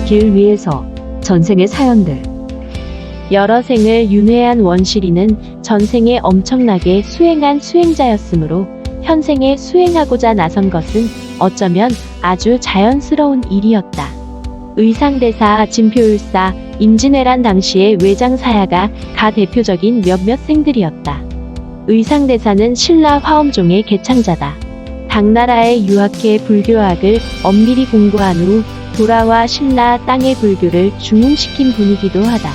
길 위에서 전생의 사연들. 여러 생을 윤회한 원시리는 전생에 엄청나게 수행한 수행자였으므로 현생에 수행하고자 나선 것은 어쩌면 아주 자연스러운 일이었다. 의상대사, 진표율사, 임진왜란 당시의 외장사야가 가 대표적인 몇몇 생들이었다. 의상대사는 신라 화엄종의 개창자다. 당나라에 유학해 불교학을 엄밀히 공부한 후 돌아와 신라 땅의 불교를 중흥시킨 분이기도 하다.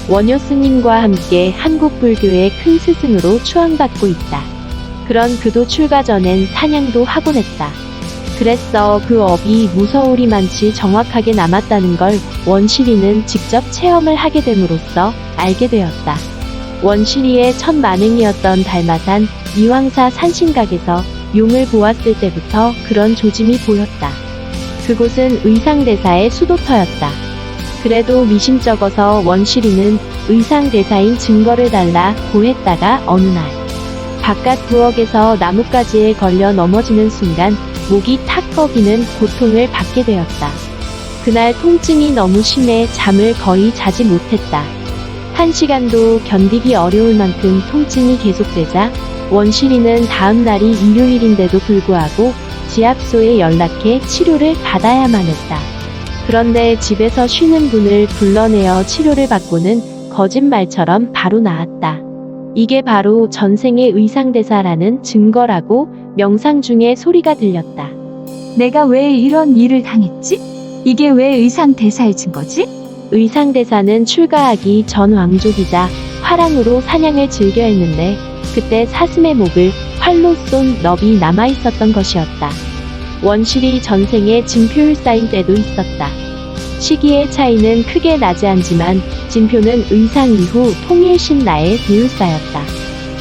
원효 스님과 함께 한국 불교의 큰 스승으로 추앙받고 있다. 그런 그도 출가 전엔 사냥도 하곤 했다. 그랬어 그 업이 무서우리만치 정확하게 남았다는 걸 원시리는 직접 체험을 하게 됨으로써 알게 되었다. 원시리의 첫 만행이었던 달마산 이황사 산신각에서 용을 보았을 때부터 그런 조짐이 보였다. 그곳은 의상대사의 수도터였다. 그래도 미심쩍어서 원시리는 의상대사인 증거를 달라 고했다가 어느 날 바깥 부엌에서 나뭇가지에 걸려 넘어지는 순간 목이 탁 꺼기는 고통을 받게 되었다. 그날 통증이 너무 심해 잠을 거의 자지 못했다. 1시간도 견디기 어려울 만큼 통증이 계속되자 원시리는 다음 날이 일요일인데도 불구하고 지압소에 연락해 치료를 받아야만 했다. 그런데 집에서 쉬는 분을 불러내어 치료를 받고는 거짓말처럼 바로 나았다. 이게 바로 전생의 의상대사라는 증거라고 명상 중에 소리가 들렸다. 내가 왜 이런 일을 당했지? 이게 왜 의상대사의 증거지? 의상대사는 출가하기 전 왕족이자 화랑으로 사냥을 즐겨 했는데 그때 사슴의 목을 활로 쏜 넙이 남아있었던 것이었다. 원실이 전생에 진표율사인 때도 있었다. 시기의 차이는 크게 나지 않지만 진표는 의상 이후 통일신라의 대율사였다.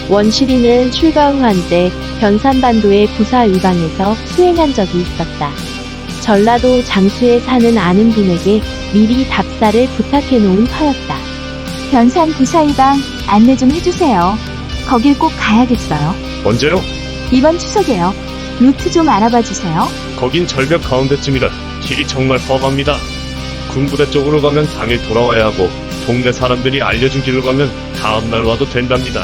원시리는 출가 후 한때 변산반도의 부사의방에서 수행한 적이 있었다. 전라도 장수에 사는 아는 분에게 미리 답사를 부탁해 놓은 터였다. 변산 부사의방 안내 좀 해주세요. 거길 꼭 가야겠어요. 언제요? 이번 추석에요. 루트 좀 알아봐 주세요. 거긴 절벽 가운데쯤이라 길이 정말 험합니다. 군부대 쪽으로 가면 당일 돌아와야 하고 동네 사람들이 알려준 길로 가면 다음날 와도 된답니다.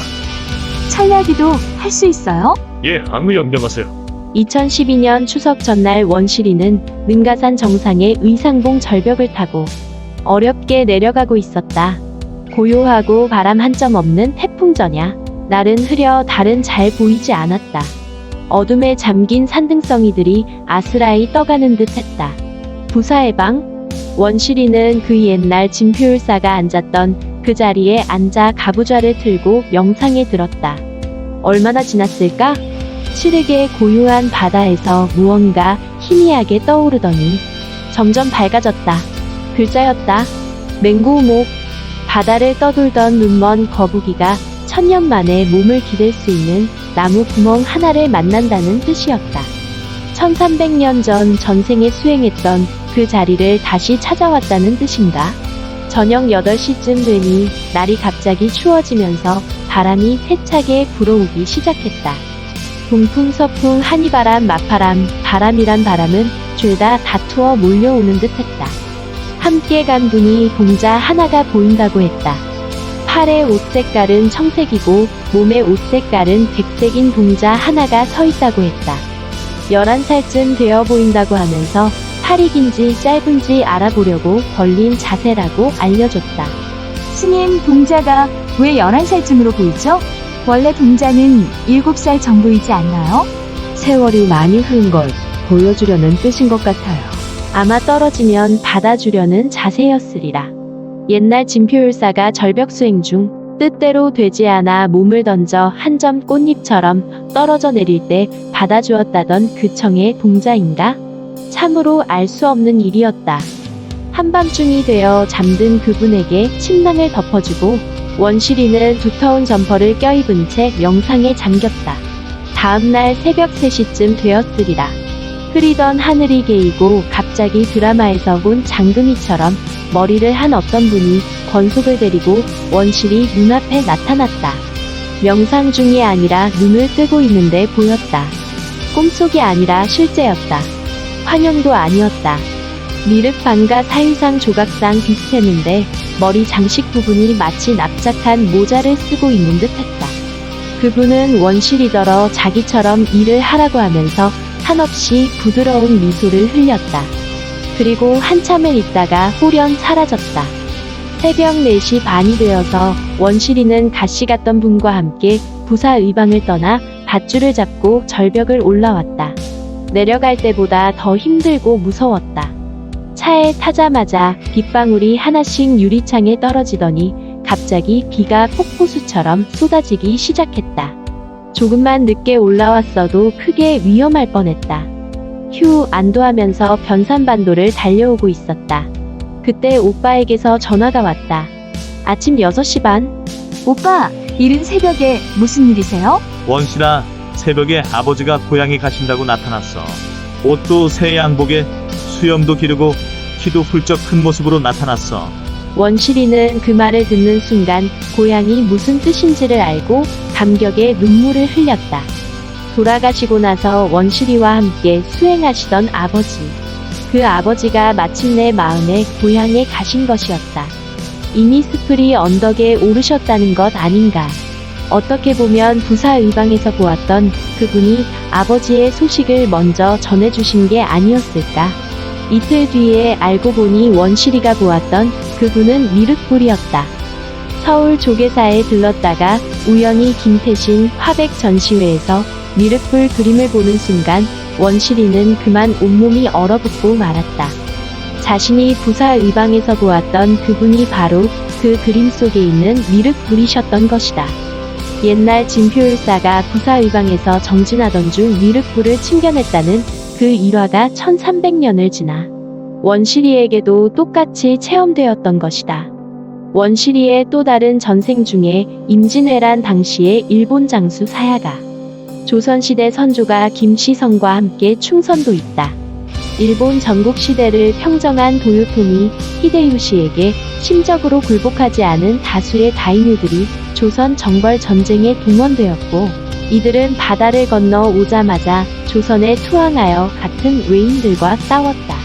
철야기도 할 수 있어요? 예, 아무 염려 마세요. 2012년 추석 전날 원시리는 능가산 정상의 의상봉 절벽을 타고 어렵게 내려가고 있었다. 고요하고 바람 한 점 없는 태풍전야. 날은 흐려 달은 잘 보이지 않았다. 어둠에 잠긴 산등성이들이 아스라이 떠가는 듯 했다. 부사의 방? 원시리는 그 옛날 진표율사가 앉았던 그 자리에 앉아 가부좌를 틀고 명상에 들었다. 얼마나 지났을까? 시르게 고요한 바다에서 무언가 희미하게 떠오르더니 점점 밝아졌다. 글자였다. 맹고목. 바다를 떠돌던 눈먼 거북이가 천년 만에 몸을 기댈 수 있는 나무 구멍 하나를 만난다는 뜻이었다. 1300년 전 전생에 수행했던 그 자리를 다시 찾아왔다는 뜻인가? 저녁 8시쯤 되니 날이 갑자기 추워지면서 바람이 세차게 불어오기 시작했다. 동풍, 서풍, 한이바람, 맞바람, 바람이란 바람은 죄다 다투어 몰려오는 듯했다. 함께 간 분이 동자 하나가 보인다고 했다. 팔의 옷 색깔은 청색이고 몸의 옷 색깔은 백색인 동자 하나가 서 있다고 했다. 11살쯤 되어 보인다고 하면서 팔이 긴지 짧은지 알아보려고 벌린 자세라고 알려줬다. 스님, 동자가 왜 11살쯤으로 보이죠? 원래 동자는 7살 정도이지 않나요? 세월이 많이 흐른 걸 보여주려는 뜻인 것 같아요. 아마 떨어지면 받아주려는 자세였으리라. 옛날 진표율사가 절벽 수행 중 뜻대로 되지 않아 몸을 던져 한 점 꽃잎처럼 떨어져 내릴 때 받아주었다던 그 청의 동자인가? 참으로 알 수 없는 일이었다. 한밤중이 되어 잠든 그분에게 침낭을 덮어주고 원시리는 두터운 점퍼를 껴입은 채 명상에 잠겼다. 다음날 새벽 3시쯤 되었으리라. 흐리던 하늘이 개이고 갑자기 드라마에서 본 장금이처럼 머리를 한 어떤 분이 권속을 데리고 원실이 눈앞에 나타났다. 명상 중이 아니라 눈을 뜨고 있는데 보였다. 꿈속이 아니라 실제였다. 환영도 아니었다. 미륵방과 사유상 조각상 비슷했는데 머리 장식 부분이 마치 납작한 모자를 쓰고 있는 듯했다. 그분은 원실이더러 자기처럼 일을 하라고 하면서 한없이 부드러운 미소를 흘렸다. 그리고 한참을 있다가 홀연 사라졌다. 새벽 4시 반이 되어서 원실이는 가시 갔던 분과 함께 부사의방을 떠나 밧줄을 잡고 절벽을 올라왔다. 내려갈 때보다 더 힘들고 무서웠다. 차에 타자마자 빗방울이 하나씩 유리창에 떨어지더니 갑자기 비가 폭포수처럼 쏟아지기 시작했다. 조금만 늦게 올라왔어도 크게 위험할 뻔했다. 휴, 안도하면서 변산반도를 달려오고 있었다. 그때 오빠에게서 전화가 왔다. 아침 6시 반? 오빠, 이른 새벽에 무슨 일이세요? 원실아, 새벽에 아버지가 고향에 가신다고 나타났어. 옷도 새 양복에 수염도 기르고 키도 훌쩍 큰 모습으로 나타났어. 원실이는 그 말을 듣는 순간 고향이 무슨 뜻인지를 알고 감격에 눈물을 흘렸다. 돌아가시고 나서 원실이와 함께 수행하시던 아버지. 그 아버지가 마침내 마음의 고향에 가신 것이었다. 이미 스프리 언덕에 오르셨다는 것 아닌가. 어떻게 보면 부사의방에서 보았던 그분이 아버지의 소식을 먼저 전해주신 게 아니었을까. 이틀 뒤에 알고 보니 원실이가 보았던 그분은 미륵불이었다. 서울 조계사에 들렀다가 우연히 김태신 화백 전시회에서 미륵불 그림을 보는 순간 원실이는 그만 온몸이 얼어붙고 말았다. 자신이 부사의방에서 보았던 그분이 바로 그 그림 속에 있는 미륵불이셨던 것이다. 옛날 진표율사가 부사의방에서 정진하던 중 미륵불을 침견했다는 그 일화가 1300년을 지나 원실이에게도 똑같이 체험되었던 것이다. 원실이의 또 다른 전생 중에 임진왜란 당시의 일본 장수 사야가, 조선시대 선조가 김시성과 함께 충선도 있다. 일본 전국시대를 평정한 도요토미 히데요시에게 심적으로 굴복하지 않은 다수의 다이묘들이 조선 정벌 전쟁에 동원되었고, 이들은 바다를 건너 오자마자 조선에 투항하여 같은 외인들과 싸웠다.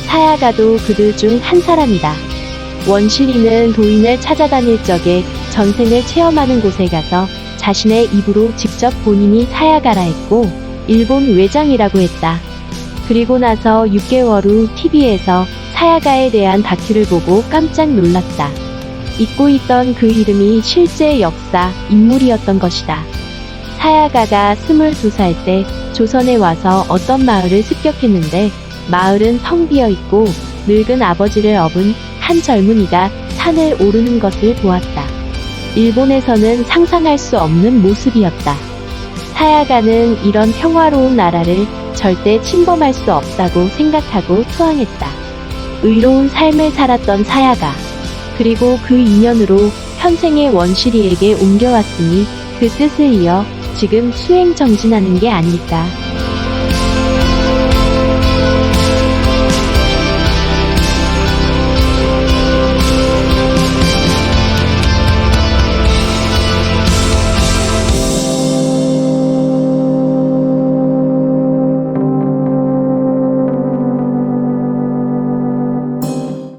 사야가도 그들 중 한 사람이다. 원실이는 도인을 찾아다닐 적에 전생을 체험하는 곳에 가서 자신의 입으로 직접 본인이 사야가라 했고 일본 외장이라고 했다. 그리고 나서 6개월 후 TV에서 사야가에 대한 다큐를 보고 깜짝 놀랐다. 잊고 있던 그 이름이 실제 역사 인물이었던 것이다. 사야가가 22살 때 조선에 와서 어떤 마을을 습격했는데 마을은 텅 비어 있고 늙은 아버지를 업은 한 젊은이가 산을 오르는 것을 보았다. 일본에서는 상상할 수 없는 모습이었다. 사야가는 이런 평화로운 나라를 절대 침범할 수 없다고 생각하고 투항했다. 의로운 삶을 살았던 사야가. 그리고 그 인연으로 현생의 원실이에게 옮겨왔으니 그 뜻을 이어 지금 수행 정진하는 게 아닐까.